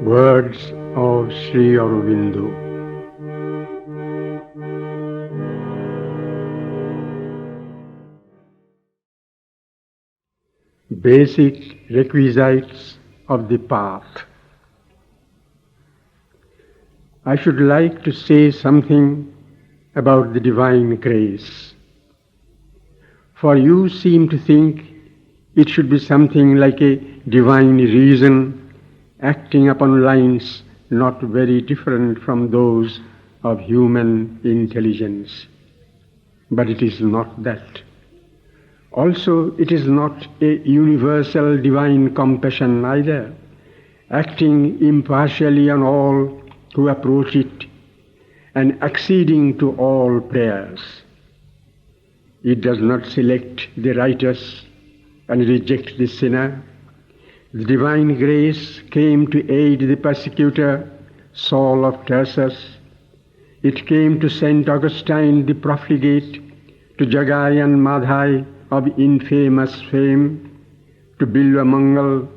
Words of Sri Aurobindo. Basic requisites of the path. I should like to say something about the divine grace. For you seem to think it should be something like a divine reason acting upon lines not very different from those of human intelligence. But it is not that. Also, it is not a universal divine compassion either, acting impartially on all who approach it and acceding to all prayers. It does not select the righteous and reject the sinner. The divine grace came to aid the persecutor, Saul of Tarsus. It came to Saint Augustine the profligate, to Jagai and Madhai of infamous fame, to Bilva Mangal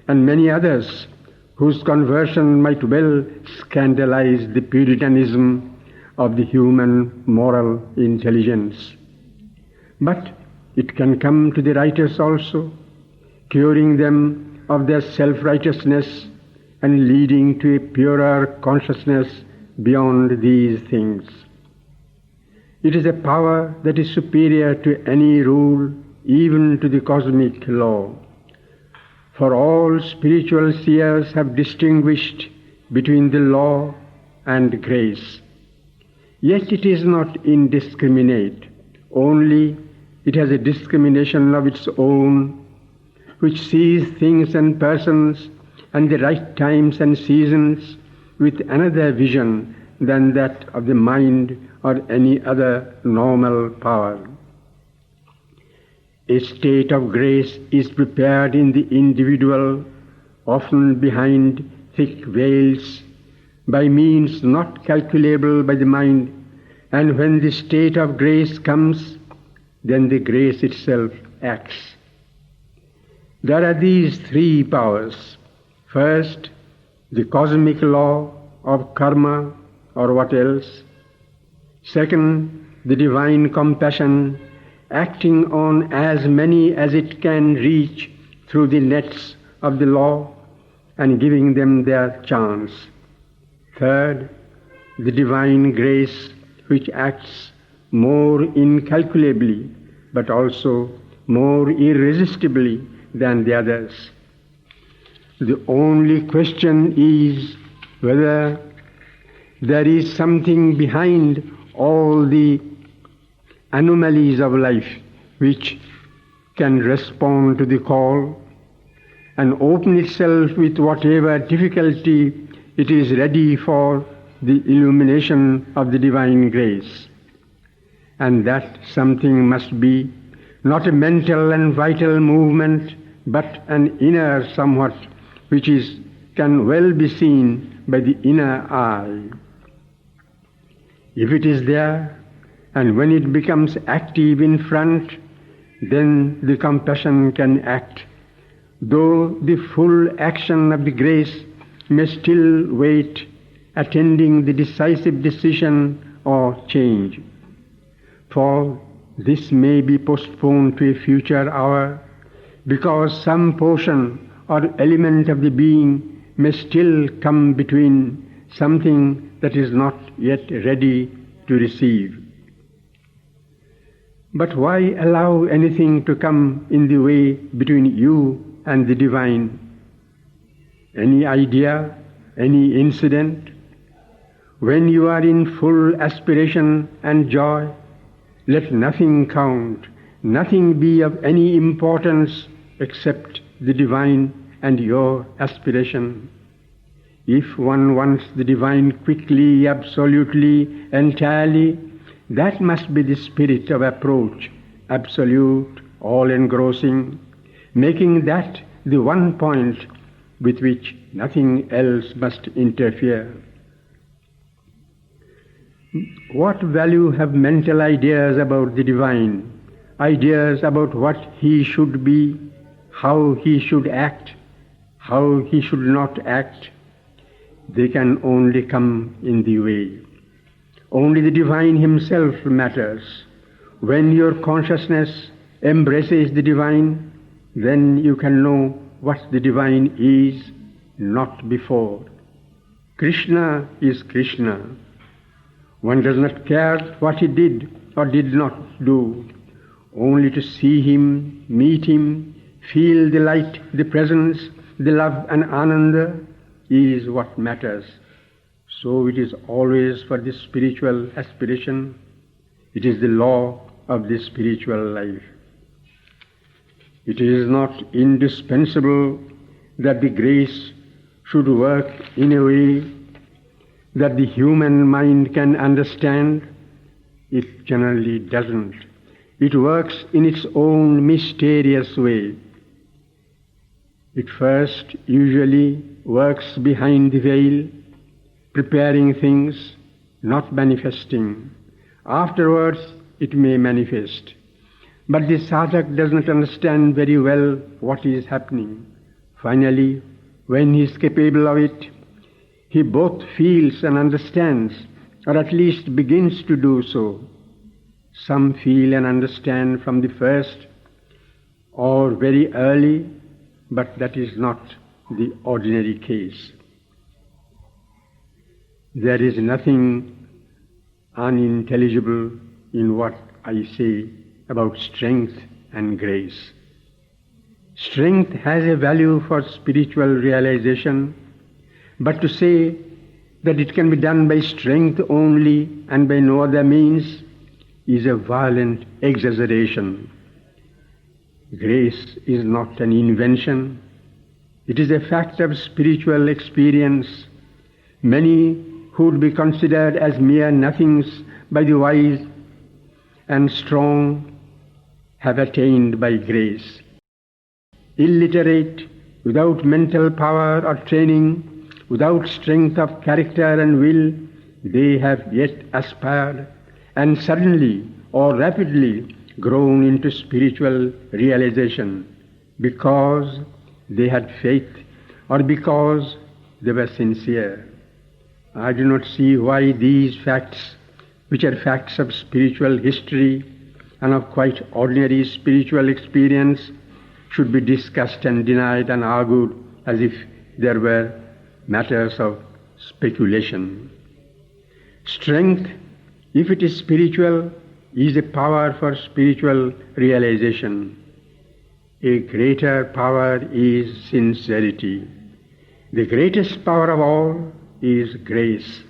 and many others whose conversion might well scandalize the puritanism of the human moral intelligence. But it can come to the righteous also, curing them of their self-righteousness and leading to a purer consciousness beyond these things. It is a power that is superior to any rule, even to the cosmic law. For all spiritual seers have distinguished between the law and grace. Yet it is not indiscriminate, only it has a discrimination of its own, which sees things and persons and the right times and seasons with another vision than that of the mind or any other normal power. A state of grace is prepared in the individual, often behind thick veils, by means not calculable by the mind, and when the state of grace comes, then the grace itself acts. There are these three powers. First, the cosmic law of karma, or what else. Second, the divine compassion acting on as many as it can reach through the nets of the law and giving them their chance. Third, the divine grace which acts more incalculably but also more irresistibly than the others. The only question is whether there is something behind all the anomalies of life which can respond to the call and open itself with whatever difficulty it is ready for the illumination of the divine grace. And that something must be not a mental and vital movement, but an inner somewhat which can well be seen by the inner eye. If it is there, and when it becomes active in front, then the compassion can act, though the full action of the grace may still wait, attending the decisive decision or change. For this may be postponed to a future hour, because some portion or element of the being may still come between something that is not yet ready to receive. But why allow anything to come in the way between you and the divine? Any idea, any incident? When you are in full aspiration and joy, let nothing count, nothing be of any importance except the divine and your aspiration. If one wants the divine quickly, absolutely, entirely, that must be the spirit of approach, absolute, all-engrossing, making that the one point with which nothing else must interfere. What value have mental ideas about the divine, ideas about what he should be, how he should act, how he should not act, they can only come in the way. Only the divine himself matters. When your consciousness embraces the divine, then you can know what the divine is, not before. Krishna is Krishna. One does not care what he did or did not do. Only to see him, meet him, feel the light, the presence, the love and ananda is what matters. So it is always for the spiritual aspiration. It is the law of the spiritual life. It is not indispensable that the grace should work in a way that the human mind can understand. It generally doesn't. It works in its own mysterious way. It first usually works behind the veil, preparing things, not manifesting. Afterwards it may manifest. But the sadhak does not understand very well what is happening. Finally, when he is capable of it, he both feels and understands, or at least begins to do so. Some feel and understand from the first, or very early, but that is not the ordinary case. There is nothing unintelligible in what I say about strength and grace. Strength has a value for spiritual realization, but to say that it can be done by strength only and by no other means is a violent exaggeration. Grace is not an invention. It is a fact of spiritual experience. Many who would be considered as mere nothings by the wise and strong have attained by grace. Illiterate, without mental power or training, without strength of character and will, they have yet aspired and suddenly or rapidly grown into spiritual realization because they had faith or because they were sincere. I do not see why these facts, which are facts of spiritual history and of quite ordinary spiritual experience, should be discussed and denied and argued as if there were matters of speculation. Strength, if it is spiritual, is a power for spiritual realization. A greater power is sincerity. The greatest power of all is grace.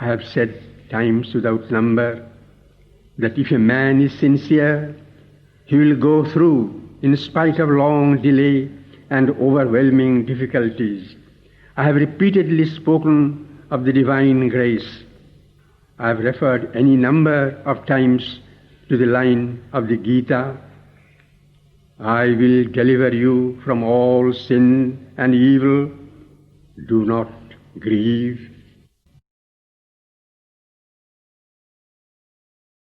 I have said times without number that if a man is sincere, he will go through in spite of long delay and overwhelming difficulties. I have repeatedly spoken of the divine grace. I have referred any number of times to the line of the Gita, I will deliver you from all sin and evil. Do not grieve.